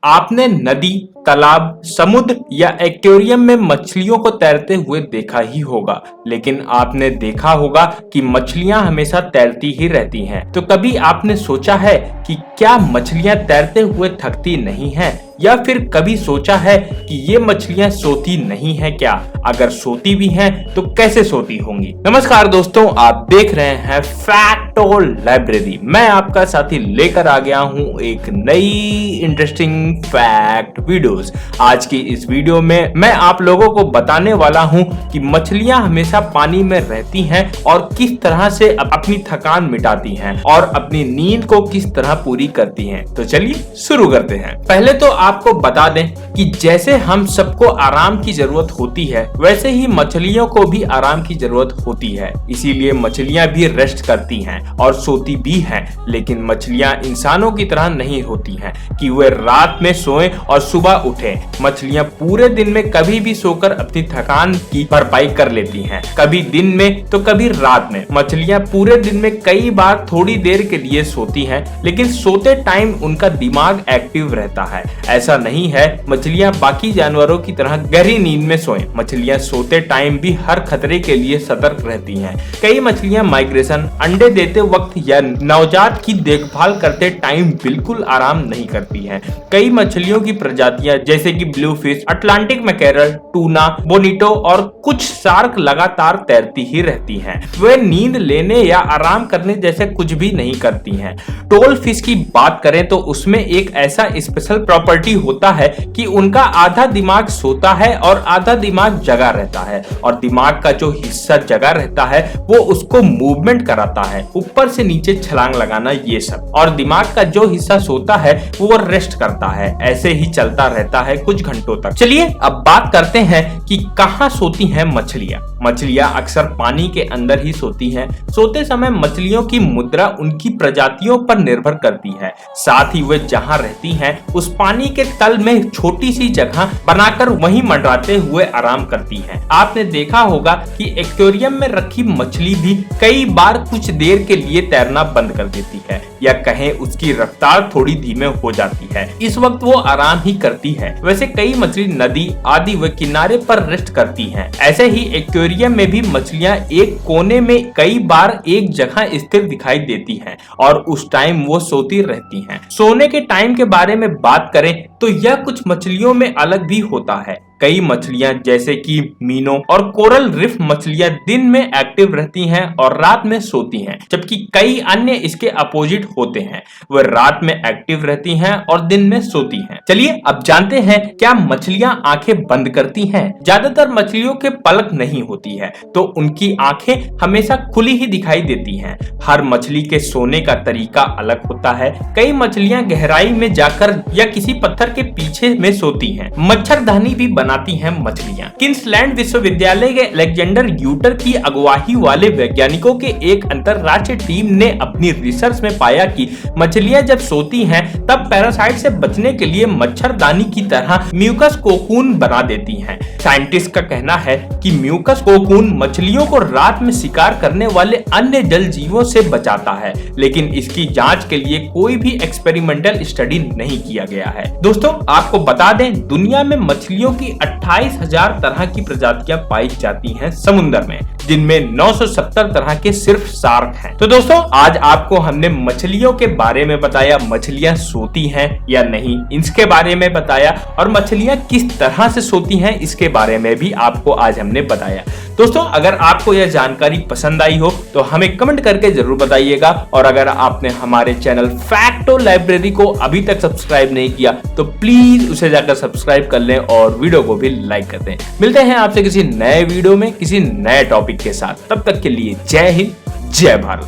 आपने नदी, तालाब, समुद्र या एक्वेरियम में मछलियों को तैरते हुए देखा ही होगा, लेकिन आपने देखा होगा कि मछलियां हमेशा तैरती ही रहती हैं। तो कभी आपने सोचा है कि क्या मछलियां तैरते हुए थकती नहीं हैं? या फिर कभी सोचा है कि ये मछलियां सोती नहीं हैं क्या? अगर सोती भी हैं तो कैसे सोती होंगी? नमस्कार दोस्तों, आप देख रहे हैं फैक्टो लाइब्रेरी। मैं आपका साथी लेकर आ गया हूं एक नई इंटरेस्टिंग फैक्ट वीडियोस। आज की इस वीडियो में मैं आप लोगों को बताने वाला हूं कि मछलियां हमेशा पानी में रहती हैं और किस तरह से अपनी थकान मिटाती हैं और अपनी नींद को किस तरह पूरी करती हैं। तो चलिए शुरू करते हैं। पहले तो आपको बता दें कि जैसे हम सबको आराम की जरूरत होती है, वैसे ही मछलियों को भी आराम की जरूरत होती है। इसीलिए मछलियां भी रेस्ट करती हैं और सोती भी हैं। लेकिन मछलियां इंसानों की तरह नहीं होती हैं कि वे रात में सोएं और सुबह उठें। मछलियां पूरे दिन में कभी भी सोकर अपनी थकान की भरपाई कर लेती हैं, कभी दिन में तो कभी रात में। मछलियां पूरे दिन में कई बार थोड़ी देर के लिए सोती हैं, लेकिन सोते टाइम उनका दिमाग एक्टिव रहता है। ऐसा नहीं है मछलियां बाकी जानवरों की तरह गहरी नींद में सोएं। मछलियां सोते टाइम भी हर खतरे के लिए सतर्क रहती हैं। कई मछलियां माइग्रेशन, अंडे देते वक्त या नवजात की देखभाल करते टाइम बिल्कुल आराम नहीं करती हैं। कई मछलियों की प्रजातियां जैसे कि blue fish, Atlantic mackerel, tuna, bonito और कुछ शार्क लगातार तैरती ही रहती हैं। वे नींद लेने या आराम करने जैसे कुछ भी नहीं करती हैं। टोल फिश की बात करें तो उसमें एक ऐसा स्पेशल प्रॉपर्टी होता है कि उनका आधा दिमाग सोता है और आधा दिमाग जगा रहता है, और दिमाग का जो हिस्सा जगा रहता है वो उसको मूवमेंट कराता है, ऊपर से नीचे छलांग लगाना ये सब, और दिमाग का जो हिस्सा सोता है वो रेस्ट करता है। ऐसे ही चलता रहता है कुछ घंटों तक। चलिए अब बात करते हैं कि कहाँ सोती हैं मछलियां। मछलियां अक्सर पानी के अंदर ही सोती हैं। सोते समय मछलियों की मुद्रा उनकी प्रजातियों पर निर्भर करती है। साथ ही वे जहाँ रहती हैं उस पानी के तल में छोटी सी जगह बनाकर वहीं मंडराते हुए आराम करती हैं। आपने देखा होगा कि एक्वेरियम में रखी मछली भी कई बार कुछ देर के लिए तैरना बंद कर देती है, या कहें उसकी रफ्तार थोड़ी धीमे हो जाती है। इस वक्त वो आराम ही करती है। वैसे कई मछली नदी आदि व किनारे पर रेस्ट करती हैं। ऐसे ही एक्वेरियम में भी मछलियां एक कोने में कई बार एक जगह स्थिर दिखाई देती हैं और उस टाइम वो सोती रहती हैं। सोने के टाइम के बारे में बात करें तो यह कुछ मछलियों में अलग भी होता है। कई मछलियां जैसे कि मीनो और कोरल रिफ मछलियां दिन में एक्टिव रहती हैं और रात में सोती हैं, जबकि कई अन्य इसके अपोजिट होते हैं, वह रात में एक्टिव रहती हैं और दिन में सोती हैं। चलिए अब जानते हैं क्या मछलियां आंखें बंद करती हैं। ज्यादातर मछलियों के पलक नहीं होती है, तो उनकी आंखें हमेशा खुली ही दिखाई देती हैं। हर मछली के सोने का तरीका अलग होता है। कई मछलियां गहराई में जाकर या किसी पत्थर के पीछे में सोती हैं। मच्छरदानी भी बनाती हैं मछलियां। किंग्सलैंड विश्वविद्यालय के अलेक्जेंडर यूटर की अगुवाई वाले वैज्ञानिकों के एक अंतरराष्ट्रीय टीम ने अपनी रिसर्च में पाया कि मछलियां जब सोती हैं तब पैरासाइट से बचने के लिए मच्छरदानी की तरह म्यूकस कोकून बना देती हैं। साइंटिस्ट का कहना है कि म्यूकस कोकून मछलियों को रात में शिकार करने वाले अन्य जल जीवों से बचाता है, लेकिन इसकी जांच के लिए कोई भी एक्सपेरिमेंटल स्टडी नहीं किया गया है। दोस्तों आपको बता दें, दुनिया में मछलियों की 28,000 तरह की प्रजातियां पाई जाती हैं समुद्र में, जिनमें 970 तरह के सिर्फ शार्क हैं। तो दोस्तों आज आपको हमने मछलियों के बारे में बताया, मछलियां सोती हैं या नहीं इसके बारे में बताया, और मछलियां किस तरह से सोती हैं इसके बारे में भी आपको आज हमने बताया। दोस्तों अगर आपको यह जानकारी पसंद आई हो तो हमें कमेंट करके जरूर बताइएगा, और अगर आपने हमारे चैनल फैक्टो लाइब्रेरी को अभी तक सब्सक्राइब नहीं किया तो प्लीज उसे जाकर सब्सक्राइब कर लें और वीडियो को भी लाइक कर दें। मिलते हैं आपसे किसी नए वीडियो में किसी नए टॉपिक के साथ। तब तक के लिए जय हिंद, जय भारत।